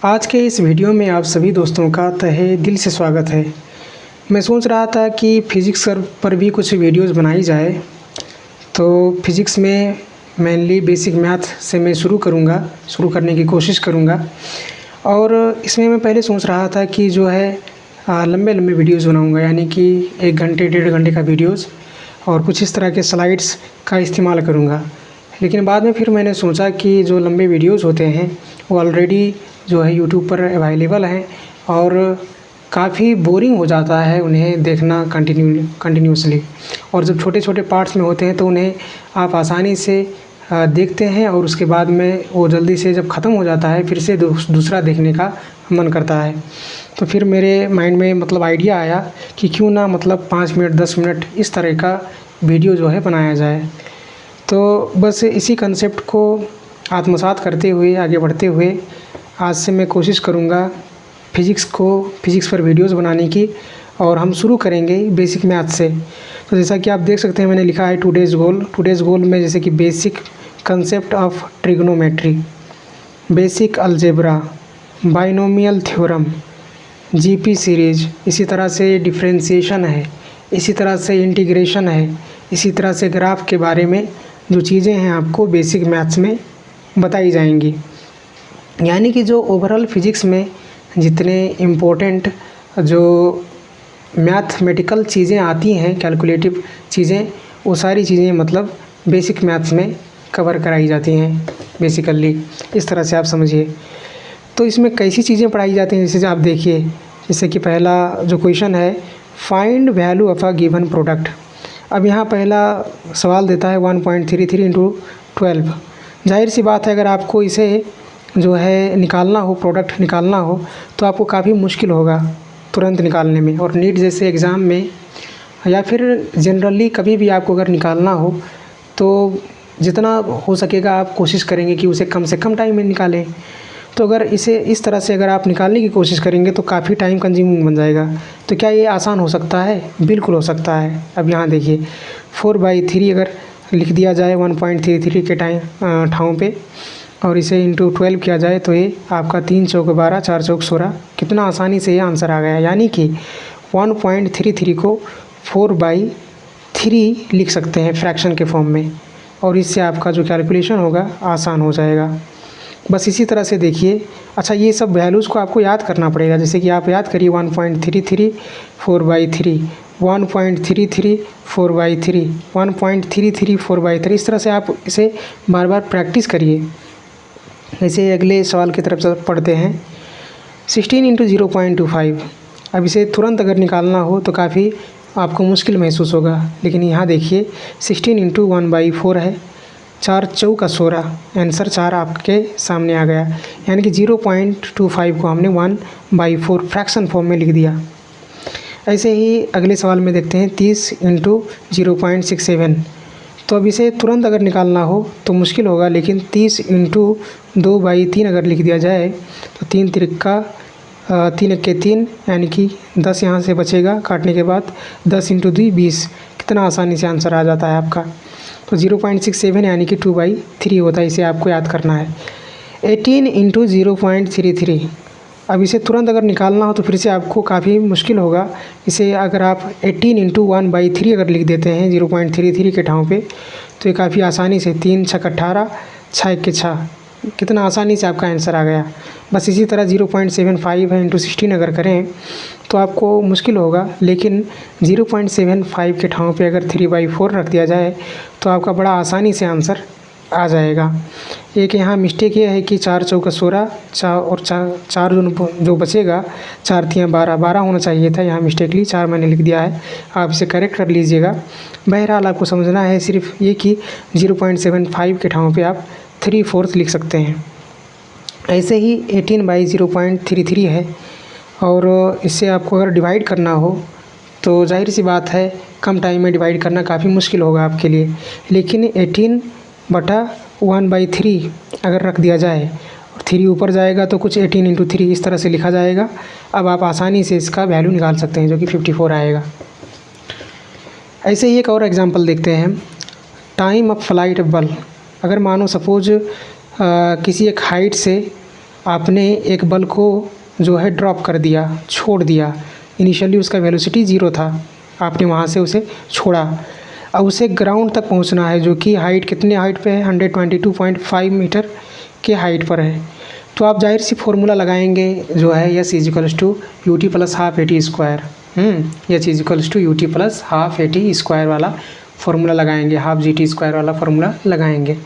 आज के इस वीडियो में आप सभी दोस्तों का तहे दिल से स्वागत है। मैं सोच रहा था कि फ़िज़िक्स पर भी कुछ वीडियोस बनाई जाए। तो फ़िज़िक्स में मेनली बेसिक मैथ से मैं शुरू करने की कोशिश करूँगा। और इसमें मैं पहले सोच रहा था कि जो है लंबे लंबे वीडियोस बनाऊँगा, यानी कि 1 घंटे 1.5 घंटे का वीडियोस, और कुछ इस तरह के स्लाइड्स का इस्तेमाल करूँगा। लेकिन बाद में फिर मैंने सोचा कि जो लंबे वीडियोस होते हैं वो ऑलरेडी जो है यूट्यूब पर अवेलेबल हैं और काफ़ी बोरिंग हो जाता है उन्हें देखना कंटिन्यूसली। और जब छोटे छोटे पार्ट्स में होते हैं तो उन्हें आप आसानी से देखते हैं और उसके बाद में वो जल्दी से जब ख़त्म हो जाता है फिर से दूसरा देखने का मन करता है। तो फिर मेरे माइंड में आइडिया आया कि क्यों ना 5 मिनट 10 मिनट इस तरह का वीडियो जो है बनाया जाए। तो बस इसी कंसेप्ट को आत्मसात करते हुए आगे बढ़ते हुए आज से मैं कोशिश करूँगा फ़िज़िक्स पर वीडियोस बनाने की, और हम शुरू करेंगे बेसिक मैथ से। तो जैसा कि आप देख सकते हैं मैंने लिखा है टुडेज़ गोल में, जैसे कि basic concept of trigonometry, basic algebra, binomial theorem, GP series, इसी तरह से डिफरेंशिएशन है, इसी तरह से इंटीग्रेशन है, इसी तरह से ग्राफ के बारे में जो चीज़ें हैं आपको बेसिक मैथ्स में बताई जाएंगी। यानी कि जो ओवरऑल फ़िज़िक्स में जितने इम्पोर्टेंट जो मैथमेटिकल चीज़ें आती हैं, कैलकुलेटिव चीज़ें, वो सारी चीज़ें बेसिक मैथ्स में कवर कराई जाती हैं बेसिकली। इस तरह से आप समझिए। तो इसमें कैसी चीज़ें पढ़ाई जाती हैं, जैसे आप देखिए, जैसे कि पहला जो क्वेश्चन है, find value of a given product. अब यहाँ पहला सवाल देता है 1.33 × 12। जाहिर सी बात है, अगर आपको इसे जो है निकालना हो, प्रोडक्ट निकालना हो, तो आपको काफ़ी मुश्किल होगा तुरंत निकालने में। और नीट जैसे एग्ज़ाम में या फिर जनरली कभी भी आपको अगर निकालना हो तो जितना हो सकेगा आप कोशिश करेंगे कि उसे कम से कम टाइम में निकालें। तो अगर इसे इस तरह से अगर आप निकालने की कोशिश करेंगे तो काफ़ी टाइम कंज्यूमिंग बन जाएगा। तो क्या ये आसान हो सकता है? बिल्कुल हो सकता है। अब यहाँ देखिए 4/3 अगर लिख दिया जाए 1.33 के ठाव पे, और इसे इंटू 12 किया जाए तो ये आपका 3 चौक 12 4 चौक 16, कितना आसानी से ये आंसर आ गया। यानी कि 1.33 को 4/3 लिख सकते हैं फ्रैक्शन के फॉर्म में, और इससे आपका जो कैलकुलेशन होगा आसान हो जाएगा। बस इसी तरह से देखिए। अच्छा, ये सब वैल्यूज़ को आपको याद करना पड़ेगा। जैसे कि आप याद करिए 1.33 4/3, 1.33 4/3, 1.33 4/3। इस तरह से आप इसे बार बार प्रैक्टिस करिए। जैसे अगले सवाल की तरफ पढ़ते हैं, 16 × 0.25। अब इसे तुरंत अगर निकालना हो तो काफ़ी आपको मुश्किल महसूस होगा, लेकिन यहाँ देखिए 16 × 1/4 है, 4 चौका 16, आंसर 4 आपके सामने आ गया। यानी कि 0.25 को हमने 1/4 फ्रैक्शन फॉर्म में लिख दिया। ऐसे ही अगले सवाल में देखते हैं 30 × 0.67। तो अब इसे तुरंत अगर निकालना हो तो मुश्किल होगा, लेकिन 30 × 2/3 अगर लिख दिया जाए तो 3 तिरका 3 × 3, यानी कि 10 यहाँ से बचेगा काटने के बाद, 10 × 2 20, कितना आसानी से आंसर आ जाता है आपका। तो 0.67 यानी कि 2/3 होता है। इसे आपको याद करना है। 18 × 0.33। अब इसे तुरंत अगर निकालना हो तो फिर से आपको काफ़ी मुश्किल होगा। इसे अगर आप 18 × 1/3 अगर लिख देते हैं 0.33 के ठाव पे, तो ये काफ़ी आसानी से 3 छक 18, 6 1 6, कितना आसानी से आपका आंसर आ गया। बस इसी तरह 0.75 है × 16 अगर करें तो आपको मुश्किल होगा, लेकिन 0.75 के ठाव पे अगर 3/4 रख दिया जाए तो आपका बड़ा आसानी से आंसर आ जाएगा। एक यहाँ मिस्टेक ये है कि 4 चौका 16, 4 जो बचेगा, 4 तियाँ 12 होना चाहिए था, यहाँ मिस्टेकली 4 मैंने लिख दिया है। आप इसे करेक्ट कर लीजिएगा। बहरहाल आपको समझना है सिर्फ ये कि 0.75 के ठाव पे आप 3/4 लिख सकते हैं। ऐसे ही 18/0.33 है, और इससे आपको अगर डिवाइड करना हो तो जाहिर सी बात है कम टाइम में डिवाइड करना काफ़ी मुश्किल होगा आपके लिए, लेकिन 18/1/3 अगर रख दिया जाए और 3 ऊपर जाएगा तो कुछ 18 × 3 इस तरह से लिखा जाएगा। अब आप आसानी से इसका वैल्यू निकाल सकते हैं, जो कि 54 आएगा। ऐसे ही एक और एग्जांपल देखते हैं, टाइम ऑफ फ्लाइट ऑफ बल। अगर मानो सपोज किसी एक हाइट से आपने एक बल को जो है ड्रॉप कर दिया, छोड़ दिया। इनिशियली उसका वेलोसिटी 0 था, आपने वहाँ से उसे छोड़ा। अब उसे ग्राउंड तक पहुँचना है, जो कि हाइट कितने हाइट पे है, 122.5 मीटर के हाइट पर है। तो आप जाहिर सी फार्मूला लगाएंगे जो है S is equals to U T plus half A T square. H is equals to U T plus half A T square वाला फार्मूला लगाएंगे, हाफ जी टी स्क्वायर वाला फार्मूला लगाएंगे।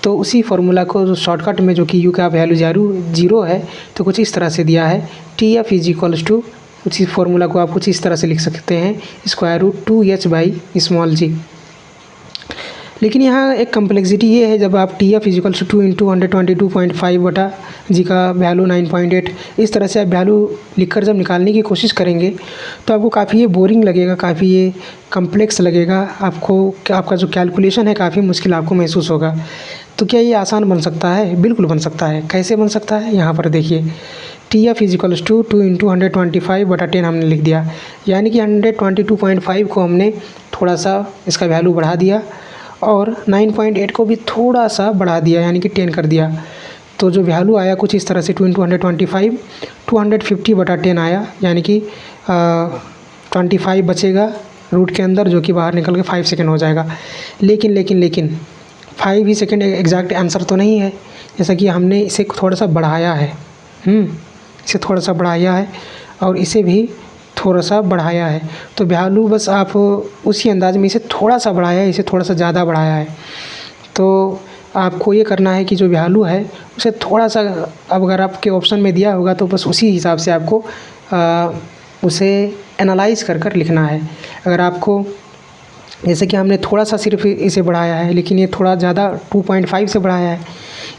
तो उसी फार्मूला को जो शॉर्टकट में, जो कि यू का वैल्यू 0 है, तो कुछ इस तरह से दिया है, T F is equals to, उसी फार्मूला को आप कुछ इस तरह से लिख सकते हैं, square root 2h by small G. लेकिन यहाँ एक कम्प्लेक्सिटी ये है, जब आप T F is equals to 2 into 122.5 बटा जी का वैल्यू 9.8, इस तरह से आप वैल्यू लिखकर जब निकालने की कोशिश करेंगे तो आपको काफ़ी ये बोरिंग लगेगा, काफ़ी ये कम्प्लेक्स लगेगा आपको, आपका जो कैलकुलेशन है काफ़ी मुश्किल आपको महसूस होगा। तो क्या ये आसान बन सकता है? बिल्कुल बन सकता है। कैसे बन सकता है? यहाँ पर देखिए, T F is equals to 2 into 125 बटा 10 हमने लिख दिया, यानी कि 122.5 को हमने थोड़ा सा इसका वैल्यू बढ़ा दिया और 9.8 को भी थोड़ा सा बढ़ा दिया, यानी कि 10 कर दिया। तो जो वैल्यू आया कुछ इस तरह से 2 इंटू 125 250 बटा 10 आया, यानी कि 25 बचेगा रूट के अंदर, जो कि बाहर निकल के 5 सेकेंड हो जाएगा। लेकिन 5 ही सेकेंड एग्जैक्ट आंसर तो नहीं है, जैसा कि हमने इसे थोड़ा सा बढ़ाया है, इसे थोड़ा सा बढ़ाया है और इसे भी थोड़ा सा बढ़ाया है। तो वैल्यू बस आप उसी अंदाज में इसे थोड़ा सा बढ़ाया है, इसे थोड़ा सा ज़्यादा बढ़ाया है। तो आपको ये करना है कि जो वैल्यू है उसे थोड़ा सा, अब अगर आपके ऑप्शन में दिया होगा तो बस उसी हिसाब से आपको उसे एनालाइज कर लिखना है। अगर आपको, जैसे कि हमने थोड़ा सा सिर्फ इसे बढ़ाया है, लेकिन ये थोड़ा ज़्यादा 2.5 से बढ़ाया है,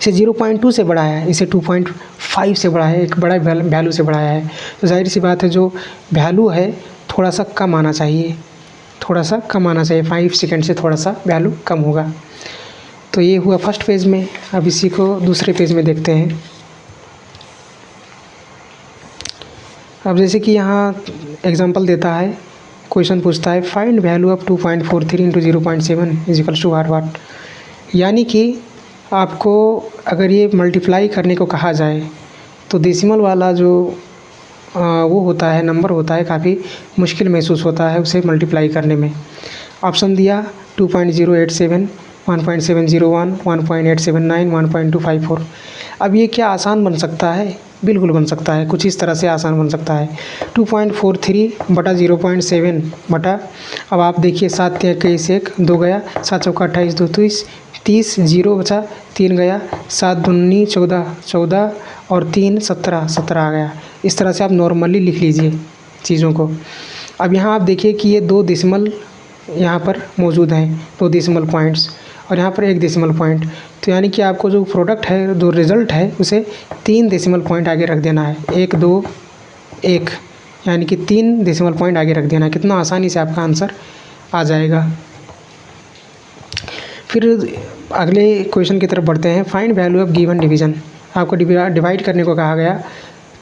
इसे 0.2 से बढ़ाया है, इसे 2.5 से बढ़ाया है, एक बड़ा वैल्यू से बढ़ाया है। तो जाहिर सी बात है जो वैल्यू है थोड़ा सा कम आना चाहिए, थोड़ा सा कम आना चाहिए, 5 सेकेंड से थोड़ा सा वैल्यू कम होगा। तो ये हुआ फर्स्ट पेज में। अब इसी को दूसरे पेज में देखते हैं। अब जैसे कि यहाँ एग्जांपल देता है, क्वेश्चन पूछता है find value of 2.43 into 0.7 is equals to what. यानी कि आपको अगर ये मल्टीप्लाई करने को कहा जाए तो डेसिमल वाला जो वो होता है, नंबर होता है, काफ़ी मुश्किल महसूस होता है उसे मल्टीप्लाई करने में। ऑप्शन दिया 2.087, 1.701, 1.879, 1.254। अब ये क्या आसान बन सकता है? बिल्कुल बन सकता है, कुछ इस तरह से आसान बन सकता है। 2.43 बटा 0.7 बटा, अब आप देखिए 7 × 21 1 2 गया, 7 चौका 28 2 30 0 बचा, 3 गया, 7 दूनी 14 14 और 3 17 17 आ गया। इस तरह से आप नॉर्मली लिख लीजिए चीज़ों को। अब यहाँ आप देखिए कि ये 2 डेसिमल यहाँ पर मौजूद हैं, 2 डेसिमल पॉइंट्स, और यहाँ पर 1 डेसिमल पॉइंट। तो यानी कि आपको जो प्रोडक्ट है, जो रिज़ल्ट है, उसे 3 डेसिमल पॉइंट आगे रख देना है, 1 2 1, यानी कि 3 डेसिमल पॉइंट आगे रख देना है। कितना आसानी से आपका आंसर आ जाएगा। फिर अगले क्वेश्चन की तरफ बढ़ते हैं। Find value of given division. आपको डिवाइड करने को कहा गया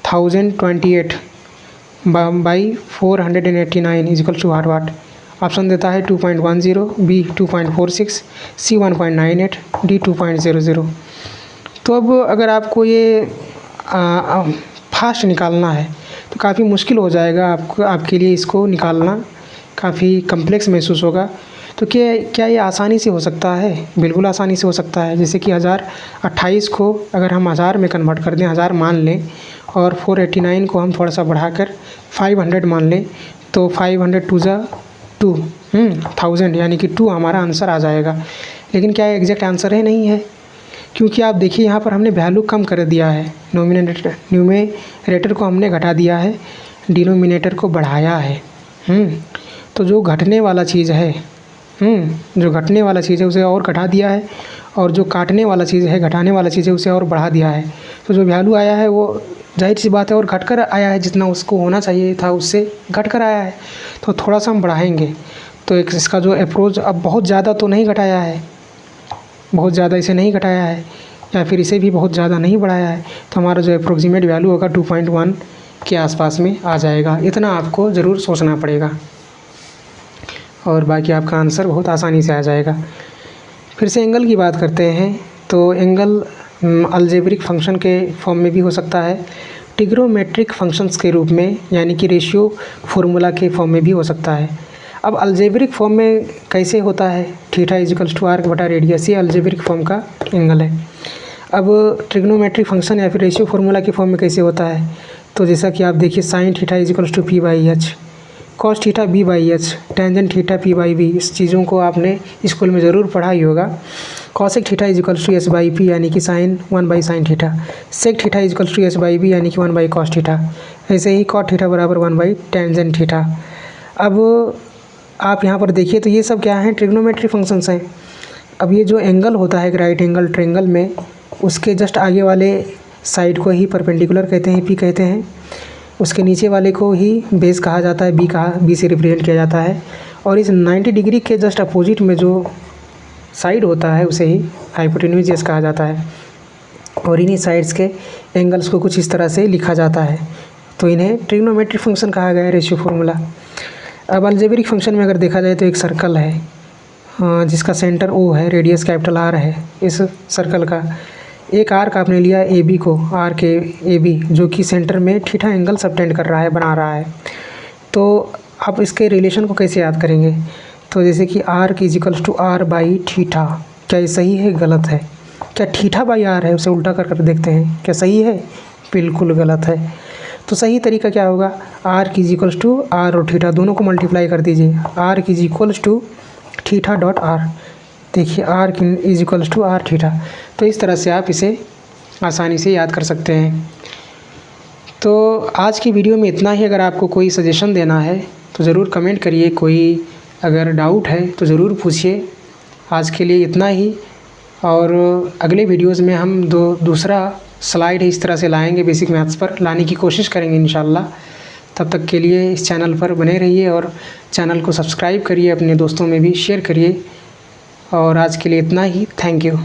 1028 by 489 is equal to what. Option देता है 2.10, बी 2.46, सी 1.98, डी 2.00। तो अब अगर आपको ये फास्ट निकालना है तो काफ़ी मुश्किल हो जाएगा आपके लिए, इसको निकालना काफ़ी कम्प्लेक्स महसूस होगा। तो क्या ये आसानी से हो सकता है? बिल्कुल आसानी से हो सकता है। जैसे कि 1028 को अगर हम 1000 में कन्वर्ट कर दें, 1000 मान लें, और 489 को हम थोड़ा सा बढ़ाकर 500 मान लें, तो 500 2 ज़ा 2, 1000, यानी कि 2 हमारा आंसर आ जाएगा। लेकिन क्या ये एग्जैक्ट आंसर है? नहीं है, क्योंकि आप देखिए यहाँ पर हमने वैल्यू कम कर दिया है, न्यूमरेटर को हमने घटा दिया है, डिनोमिनेटर को बढ़ाया है। तो जो घटने वाला चीज़ है, जो घटने वाला चीज़ है उसे और घटा दिया है, और जो काटने वाला चीज़ है, घटाने वाला चीज़ है, उसे और बढ़ा दिया है। तो जो वैल्यू आया है वो जाहिर सी बात है और घटकर आया है, जितना उसको होना चाहिए था उससे घटकर आया है। तो थोड़ा सा हम बढ़ाएंगे तो इसका जो अप्रोच, अब बहुत ज़्यादा तो नहीं घटाया है, बहुत ज़्यादा इसे नहीं घटाया है, या फिर इसे भी बहुत ज़्यादा नहीं बढ़ाया है। तो हमारा जो अप्रोक्सीमेट वैल्यू होगा 2.1 के आसपास में आ जाएगा। इतना आपको ज़रूर सोचना पड़ेगा और बाकी आपका आंसर बहुत आसानी से आ जाएगा। फिर से एंगल की बात करते हैं। तो एंगल अलजेब्रिक फंक्शन के फॉर्म में भी हो सकता है, ट्रिग्नोमेट्रिक फंक्शंस के रूप में यानी कि रेशियो फार्मूला के फॉर्म में भी हो सकता है। अब अलजेब्रिक फॉर्म में कैसे होता है, थीटा इजिकल्स टू आर्क बटा रेडियस, ये अलजेब्रिक फॉर्म का एंगल है। अब ट्रिग्नोमेट्रिक फंक्शन या फिर रेशियो फार्मूला के फॉर्म में कैसे होता है, तो जैसा कि आप देखिए sine theta equals to P by H, cos theta B by H, tangent theta P by B, इस चीज़ों को आपने स्कूल में ज़रूर पढ़ा ही होगा। Cosec theta equals to S by P यानी कि sine 1 by sine theta, sec theta equals to S by B यानी कि 1 बाई कॉस थीटा, ऐसे ही कॉट थीटा बराबर 1 बाई टेंजेंट थीटा। अब आप यहाँ पर देखिए तो ये सब क्या हैं, ट्रिग्नोमेट्री फंक्शंस हैं। अब ये जो एंगल होता है राइट एंगल ट्रायंगल में, उसके जस्ट आगे वाले साइड को ही परपेंडिकुलर कहते हैं, पी कहते हैं। उसके नीचे वाले को ही बेस कहा जाता है, बी से रिप्रेजेंट किया जाता है। और इस 90 डिग्री के जस्ट अपोजिट में जो साइड होता है उसे ही हाइपोटेन्यूज कहा जाता है। और इन्हीं साइड्स के एंगल्स को कुछ इस तरह से लिखा जाता है, तो इन्हें ट्रिग्नोमेट्रिक फंक्शन कहा गया है, रेशियो फार्मूला। अब अलजेब्रिक फंक्शन में अगर देखा जाए तो एक सर्कल है जिसका सेंटर ओ है, रेडियस कैपिटल आर है। इस सर्कल का एक आर्क आपने लिया ए बी को, आर्क ए बी, जो कि सेंटर में थीटा एंगल सबटेंड कर रहा है, बना रहा है। तो आप इसके रिलेशन को कैसे याद करेंगे, तो जैसे कि arc इजिकल्स to R by theta, क्या ये सही है गलत है? क्या थीटा बाई आर है, उसे उल्टा कर देखते हैं, क्या सही है? बिल्कुल गलत है। तो सही तरीका क्या होगा, आर्क इजिकल्स टू आर और थीटा दोनों को मल्टीप्लाई कर दीजिए, arc is equals to theta dot R. देखिए arc is equals to R theta. तो इस तरह से आप इसे आसानी से याद कर सकते हैं। तो आज की वीडियो में इतना ही। अगर आपको कोई सजेशन देना है तो ज़रूर कमेंट करिए, कोई अगर डाउट है तो ज़रूर पूछिए। आज के लिए इतना ही, और अगले वीडियोज़ में हम दूसरा स्लाइड इस तरह से लाएंगे, बेसिक मैथ्स पर लाने की कोशिश करेंगे इंशाल्लाह। तब तक के लिए इस चैनल पर बने रहिए और चैनल को सब्सक्राइब करिए, अपने दोस्तों में भी शेयर करिए। और आज के लिए इतना ही, थैंक यू।